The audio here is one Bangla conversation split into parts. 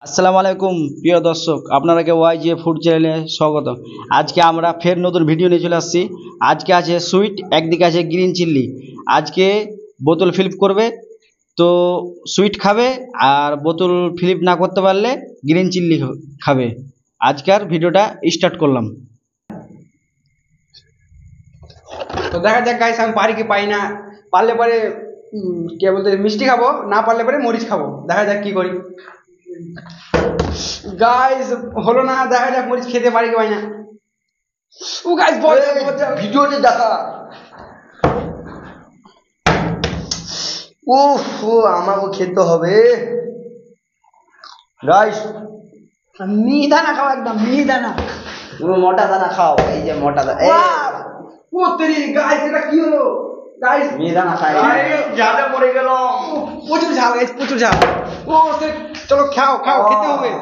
আসসালামু আলাইকুম প্রিয় দর্শক, আপনারাকে ওয়াইজে ফুড চ্যানেলে স্বাগত। আজকে আমরা ফের নতুন ভিডিও নিয়ে চলে আসছি। আজকে আছে সুইট, একদিকে আছে গ্রিন চিল্লি। আজকে বোতল ফিলিপ করবে, তো সুইট খাবে, আর বোতল ফিলিপ না করতে পারলে গ্রিন চিল্লি খাবে। আজকের ভিডিওটা স্টার্ট করলাম। তো দেখা যাক গাইস, আমি পারি কি পাই না। পারলে পরে কে বলতে মিষ্টি খাবো, না পারলে পরে মরিচ খাবো। দেখা যাক কি করি। গাইস হলো না, দেখা যাক মরিচ খেতে পারি কি পাই না। ও গাইস ভিডিওটি দেখা। উফ, আমাকে খেতে হবে গাইস। মিহি দানা খাও, একদম মিহি দানা। তুমি মোটা দানা খাও, এই যে মোটা দানা। ও তেরি গাইস, এটা কি হলো গাইস? মিহি দানা খাই, ঝালে পড়ে গেল। প্রচুর ঝাল গাইস, প্রচুর ঝাল। ও চলো খাও খাও, খেতে হবে।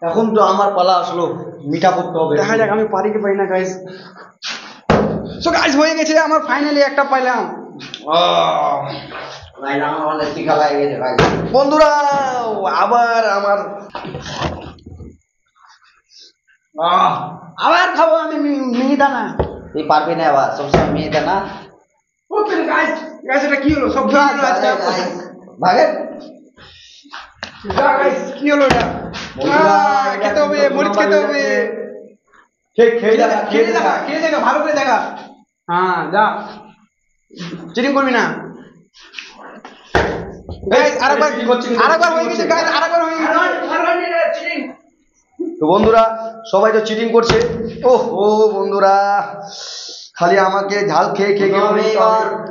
এখন তো আমার পালা আসলো, মিঠা করতে হবে। দেখা যাক আমি পারি কি পাই না গাইস। সো গাইস হয়ে গেছে, আমার ফাইনালি একটা পাইলাম। বন্ধুরা আবার আমার আবার খাবো আমি মিহি দানা। তুই পারবি না আবার সবসময় মিহি দানা। ও তেরি গাইস, গাইস এটা কি হলো? সব খেয়ে নিল আজকে। ভাগে গাইস কি হলো এটা? খেতে হবে, মরিচ খেতে হবে। খেয়ে দেখা, খেয়ে দেখা, খেয়ে দেখা, ভালো করে দেখা। হ্যাঁ যা, চিটিং করবি না গাইস। আরেকবার হয়ে গেছে গাইস, আরেকবার হয়ে গেছে। তো বন্ধুরা সবাই তো চিটিং করছে। ও বন্ধুরা, খালি আমাকে ঝাল খেয়ে খেয়ে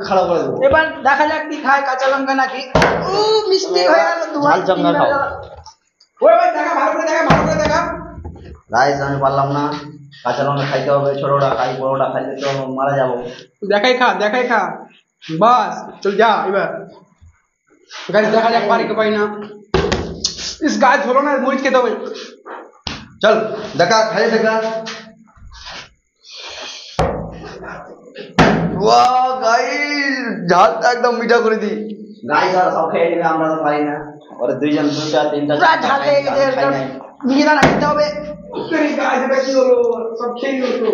খারাপ করে দেবো। এবার দেখা যাক কি খায়, কাঁচা লঙ্কা নাকি মিষ্টি হয়ে গেল। ঝাল চন্দা খাও। ওই ভাই দেখা, ভালো করে দেখা, ভালো করে দেখা। গাইস আমি পারলাম না, কাঁচা লঙ্কা খাইতে হবে। ছোটটা খাই, বড়টা খাইতে তো মারা যাবো। দেখাই খা, দেখাই খা, বাস চল যা এবার। গাইস দেখা যাক পারি কি পাই না। ইস গাইস হলো না, মরিচ খেতে হবে। চল দেখা, খাই দেখা। ওয়াও গাইস, ঝালটা একদম মিঠা করে দি। গাইস আর সব খেয়ে নেবে, আমরা তো পারি না। ওরা দুইজন দুটা তিনটা পুরা ঝাল লেগে গেছে, মিহি দানা খেতে হবে। গাইস এটা কি হলো? সব খেয়ে নিল তো।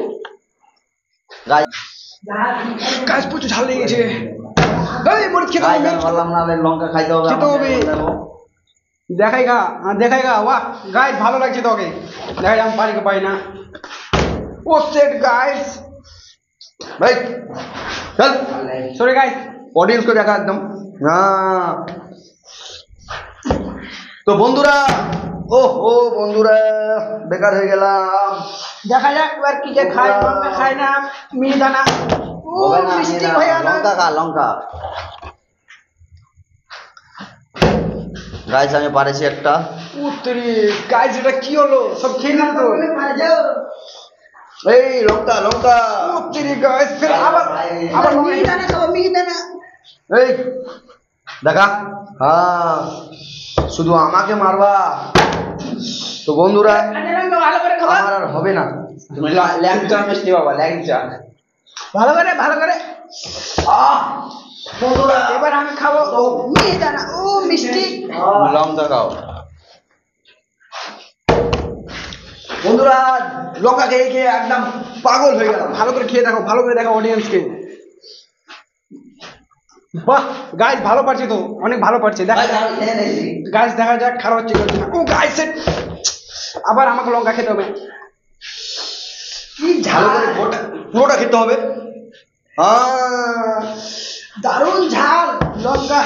গাইস প্রচুর ঝাল লেগে গেছে। এই মরিচ খেতে হবে। বললাম না লঙ্কা খাইতে হবে, খেতে হবে। দেখাই গা, দেখাই গা। বাহ গাইস ভালো লাগছে তোকে। দেখাই আমি পারি কি পাই না। ও সেট গাইস, ভাই চল। Sorry guys. অডিয়েন্স को দেখা একদম। তো বন্ধুরা, বন্ধুরা বেকার হয়ে গেলাম। দেখা যাক এবার কি যে খাই, লঙ্কা খাই না মিহি দানা। ও মিষ্টি হয়ে গেল। লঙ্কা খা, লঙ্কা। গাইস আমি পারেছি একটা। উত্তরি গাইস এটা কি হলো? সব খেয়ে নিল তো। এই লঙ্কা লঙ্কা। উত্তরি গাইস ফির আবার মিহি দানা খাও, মিহি দানা। এই দেখা, শুধু আমাকে মারবা। তো বন্ধুরা ভালো করে খাও, আমার আর হবে না। তুমি ল্যাংচা মিষ্টি বাবা, ল্যাংচা ভালো করে, ভালো করে। বন্ধুরা এবার আমি খাবো মিহি দানা। ও মিষ্টি। লঙ্কা খাও। বন্ধুরা লঙ্কা খেয়ে খেয়ে একদম পাগল হয়ে গেলাম। ভালো করে খেয়ে দেখো, ভালো করে দেখো অডিয়েন্সকে। বাহ গাইস ভালো পারছে তো, অনেক ভালো পারছে। দেখা যাক গাইস, দেখা যাক খারাপ হচ্ছে কি হচ্ছে না। ও গাইস আবার আমাকে লঙ্কা খেতে হবে। কি ভালো ঝাল, করে পুরোটা খেতে হবে। দারুণ ঝাল লঙ্কা।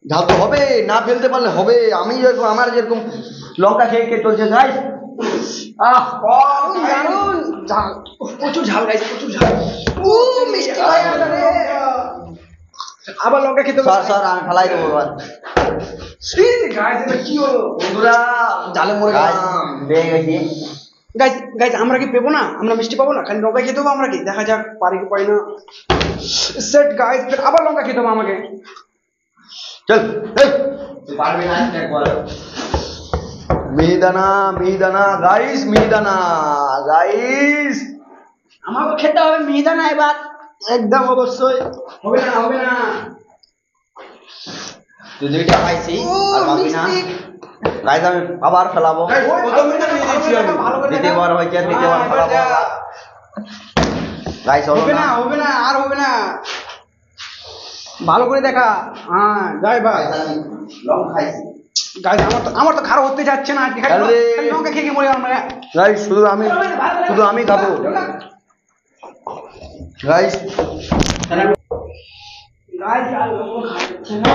ঝাল তো হবে, না ফেলতে পারলে হবে। আমি যেরকম, আমার যেরকম লঙ্কা খেয়ে খেয়ে চলছে গাইস। দারুণ ঝাল, প্রচুর ঝাল গাইস, প্রচুর ঝাল। ও মিষ্টি হয়ে গেল রে। আবার লঙ্কা খেতে হবে। স্যার আমি ফেলাই দেবো এবার। গাইস এটা কি হলো? বন্ধুরা জালে মরে গেলাম, বেয়ে গেছি। গাইস গাইস আমরা কি পেবো না? আমরা মিষ্টি পাবো না? খালি লঙ্কা খেতে হবে আমরা কি? দেখা যাক পারি কি পাই না। সেট গাইস ফির আবার লঙ্কা খেতে হবে আমাকে। চল তুই পারবি না একবার। মিহিদানা মিহিদানা গাইস, মিহিদানা গাইস। আমাকে খেতে হবে মিহি দানা এবার, একদম অবশ্যই। হবে না, হবে না। তুই দুইটা খাইছি আর পাবি না। গাইস আমি আবার ফেলাবো Guys, প্রথমে তো নিয়ে দিয়েছি আমি। ভালো করে দেখা। দ্বিতীয়বার হয়েছে দ্বিতীয়বার ফেলাবো গাইস হবে না হবে না আর হবে না ভালো করে দেখা হ্যাঁ যাই ভাই লং খাইছি গাইস আমার তো খারাপ হতে যাচ্ছে না আজকে খালি আরে। খালি লঙ্কা খেয়ে খেয়ে মরে গেলাম আমরা গাইস শুধু আমি খাবো গাইস গাইস আর লঙ্কা খাচ্ছে না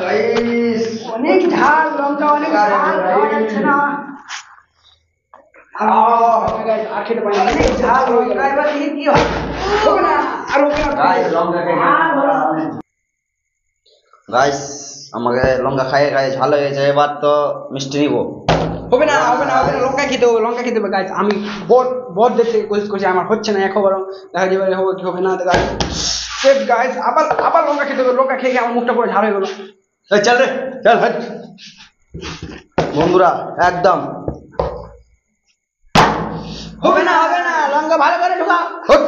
গাইস অনেক ঝাল লঙ্কা অনেক ঝাল খাওয়া যাচ্ছে না guys, আর খেতে পারি না অনেক ঝাল লঙ্কা এবার কি হয় হবে না আর হবে না গাইস লঙ্কা গাইস আমাকে লঙ্কা খাইয়ে ঝাল হয়ে গেছে এবার তো মিষ্টি নিব হবে না লঙ্কা খেতে হবে গাইস আমি বহুত দেখতে কোশিশ করছি আমার হচ্ছে না একবারও দেখা যাবে হবে কি হবে না গাইস সেট গাইস আবার লঙ্কা খেতে হবে লঙ্কা খেয়ে আমার মুখটা পুরো ঝাল হয়ে গেল এই চল রে চল হাট বন্ধুরা একদম হবে না লঙ্কা ভালো করে ঢোকা হুট